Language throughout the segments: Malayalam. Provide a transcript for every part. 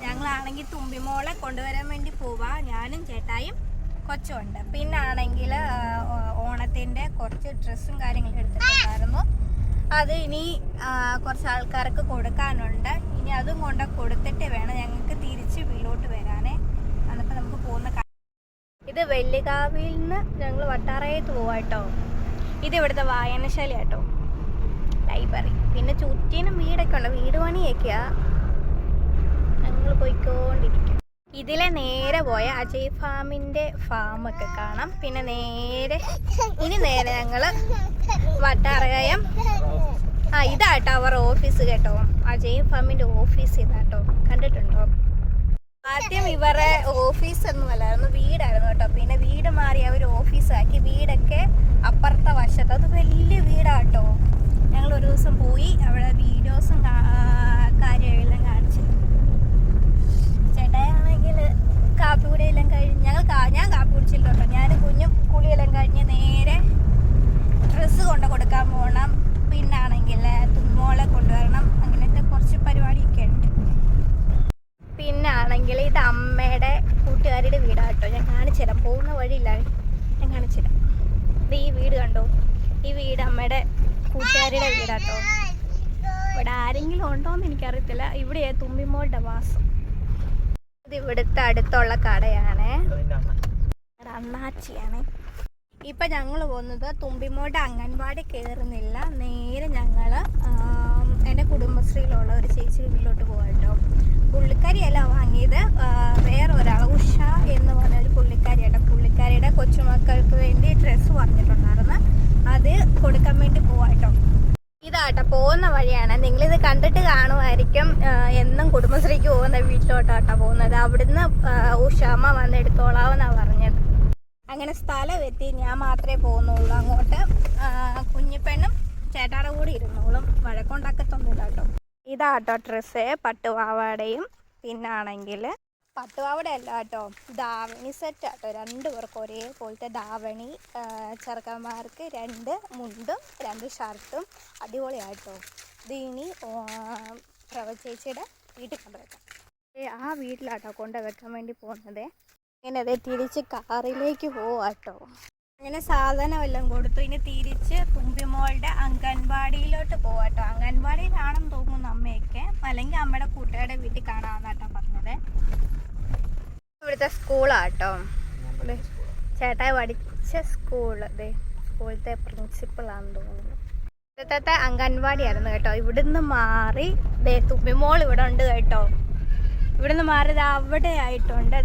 ഞങ്ങളാണെങ്കിൽ തുമ്പിമോളെ കൊണ്ടുവരാൻ വേണ്ടി പോവാ. ഞാനും ചേട്ടായും കൊച്ചുണ്ട്. പിന്നെ ആണെങ്കിൽ ഓണത്തിൻ്റെ കുറച്ച് ഡ്രസ്സും കാര്യങ്ങളും എടുത്തിട്ടുണ്ടായിരുന്നു. അത് ഇനി കുറച്ച് ആൾക്കാർക്ക് കൊടുക്കാനുണ്ട്. ഇനി അതും കൊണ്ട് കൊടുത്തിട്ട് വേണം ഞങ്ങൾക്ക് തിരിച്ച് വീട്ടിലോട്ട് വരാനേ. എന്നിട്ട് നമുക്ക് പോകുന്ന ഇത് വെള്ളിക്കാവിൽ നിന്ന് ഞങ്ങൾ വട്ടാറയത്ത് പോവാട്ടോ. ഇത് ഇവിടുത്തെ വായനശാല കേട്ടോ, ലൈബ്രറി. പിന്നെ ചുറ്റിനും വീടൊക്കെ ഉണ്ട്, വീട് പണിയൊക്കെയാ. ഞങ്ങൾ പോയിക്കൊണ്ടിരിക്കും. ഇതിലെ നേരെ പോയ അജയ് ഫാമിൻ്റെ ഫാമൊക്കെ കാണാം. പിന്നെ ഇനി നേരെ ഞങ്ങൾ വട്ടാറയം ഇതാട്ടോ അവർ ഓഫീസ് കേട്ടോ. അജയ് ഫാമിൻ്റെ ഓഫീസ് ഇതാട്ടോ, കണ്ടിട്ടുണ്ടോ? ആദ്യം ഇവരെ ഓഫീസ് ഒന്നുമല്ലായിരുന്നു, വീടായിരുന്നു കേട്ടോ. പിന്നെ വീട് മാറി അവർ ഓഫീസാക്കി. വീടൊക്കെ അപ്പുറത്തെ വശത്ത്, അത് വലിയ വീടാട്ടോ. ഞങ്ങൾ ഒരു ദിവസം പോയി അവിടെ വീഡിയോസും കാര്യമെല്ലാം കാണിച്ചു. ചേട്ടായാണെങ്കിൽ കാപ്പി കൂടെയെല്ലാം കഴിഞ്ഞ് ഞാൻ കാപ്പി കുടിച്ചില്ല കേട്ടോ. ഞാൻ കുഞ്ഞും കുളിയെല്ലാം കഴിഞ്ഞ് നേരെ ഡ്രസ്സ് കൊണ്ട് കൊടുക്കാൻ പോകണം. പിന്നാണെങ്കിൽ തുമ്മോളെ കൊണ്ടുവരണം. അങ്ങനത്തെ കുറച്ച് പരിപാടിയൊക്കെ ഉണ്ട്. പിന്നാണെങ്കിൽ ഇത് അമ്മയുടെ കൂട്ടുകാരുടെ വീടാട്ടോ. ഞാൻ കാണിച്ചു തരാം, പോകുന്ന വഴിയില്ല, ഞാൻ കാണിച്ചു തരാം. ഇത് ഈ വീട് കണ്ടോ, ഈ വീട് അമ്മയുടെ കൂട്ടുകാരുടെ വീടാട്ടോ. ഇവിടെ ആരെങ്കിലും ഉണ്ടോയെന്ന് എനിക്കറിയത്തില്ല. ഇവിടെ തുമ്പിമോളുടെ വാസം. ഇത് ഇവിടുത്തെ അടുത്തുള്ള കടയാണ്, അണ്ണാച്ചിയാണ്. ഇപ്പം ഞങ്ങൾ പോകുന്നത് തുമ്പിമോളുടെ അംഗൻവാടി കയറുന്നില്ല, നേരെ ഞങ്ങൾ എൻ്റെ കുടുംബശ്രീയിലുള്ള ഒരു ചേച്ചി വീട്ടിലോട്ട് പോകാട്ടോ. പുള്ളിക്കാരിയല്ല വാങ്ങിയത്, വേറെ ഒരാൾ ഉഷ എന്ന് പറഞ്ഞൊരു പുള്ളിക്കാരിയാട്ടോ. പുള്ളിക്കാരിയുടെ കൊച്ചുമക്കൾക്ക് വേണ്ടി ഡ്രസ്സ് പറഞ്ഞിട്ടുണ്ടായിരുന്നു, അത് കൊടുക്കാൻ വേണ്ടി പോവാട്ടോ. ഇതാട്ടോ പോകുന്ന വഴിയാണ്. നിങ്ങളിത് കണ്ടിട്ട് കാണുമായിരിക്കും. എന്നും കുടുംബശ്രീക്ക് പോകുന്ന വീട്ടിലോട്ടാട്ടോ പോകുന്നത്. അവിടുന്ന് ഉഷാമ്മ വന്നെടുത്തോളാമെന്നാണ് പറഞ്ഞത്. അങ്ങനെ സ്ഥലം എത്തി, ഞാൻ മാത്രമേ പോകുന്നുള്ളൂ അങ്ങോട്ട്. കുഞ്ഞിപ്പെണ്ണും ചേട്ടാടെ കൂടി ഇരുന്നോളും, വഴക്കുണ്ടാക്കത്തൊന്നുമില്ല കേട്ടോ. ഇതാട്ടോ ഡ്രസ്സ്, പട്ടുപാവാടയും പിന്നാണെങ്കിൽ പട്ടുപാവാടയല്ല കേട്ടോ, ദാവണി സെറ്റ് ആട്ടോ. 2 പേർക്ക് ഒരേപോലത്തെ ദാവണി, ചെറുക്കന്മാർക്ക് 2 മുണ്ടും 2 ഷർട്ടും. അടിപൊളിയാട്ടോ. ഇത് ഇനി പ്രഭ ചേച്ചിയുടെ വീട്ടിൽ കൊണ്ടുവയ്ക്കാം. ആ വീട്ടിലാട്ടോ കൊണ്ടുവയ്ക്കാൻ വേണ്ടി പോകുന്നത്. ഇങ്ങനെ അതേ തിരിച്ച് കാറിലേക്ക് പോവാട്ടോ. അങ്ങനെ സാധനമെല്ലാം കൊടുത്തു. ഇനി തിരിച്ച് തുമ്പിമോളുടെ അംഗൻവാടിയിലോട്ട് പോവാട്ടോ. അംഗൻവാടിയിലാണെന്ന് തോന്നുന്നു അമ്മയൊക്കെ, അല്ലെങ്കിൽ അമ്മയുടെ കൂട്ടുകാരുടെ വീട്ടിൽ കാണാമെന്നാട്ടോ പറഞ്ഞത്. ഇവിടുത്തെ സ്കൂളാട്ടോ, ചേട്ടായി പഠിച്ച സ്കൂള്. സ്കൂളത്തെ പ്രിൻസിപ്പളാണെന്ന് തോന്നുന്നു. ഇവിടുത്തെ അംഗൻവാടിയായിരുന്നു കേട്ടോ. ഇവിടുന്ന് മാറി തുമ്പിമോൾ ഇവിടെ ഉണ്ട് കേട്ടോ. ഇവിടുന്ന് മാറിയത് അവിടെ ആയിട്ടുണ്ട്.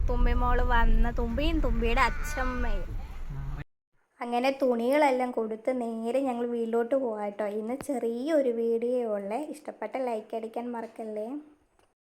തുമ്പിമോള് വന്ന് തുമ്പിയും തുമ്പിയുടെ അച്ഛമ്മയും. അങ്ങനെ തുണികളെല്ലാം കൊടുത്ത് നേരെ ഞങ്ങൾ വീട്ടിലോട്ട് പോകാം കേട്ടോ. ഇന്ന് ചെറിയൊരു വീഡിയോ ഉള്ളേ. ഇഷ്ടപ്പെട്ട ലൈക്ക് അടിക്കാൻ മറക്കല്ലേ.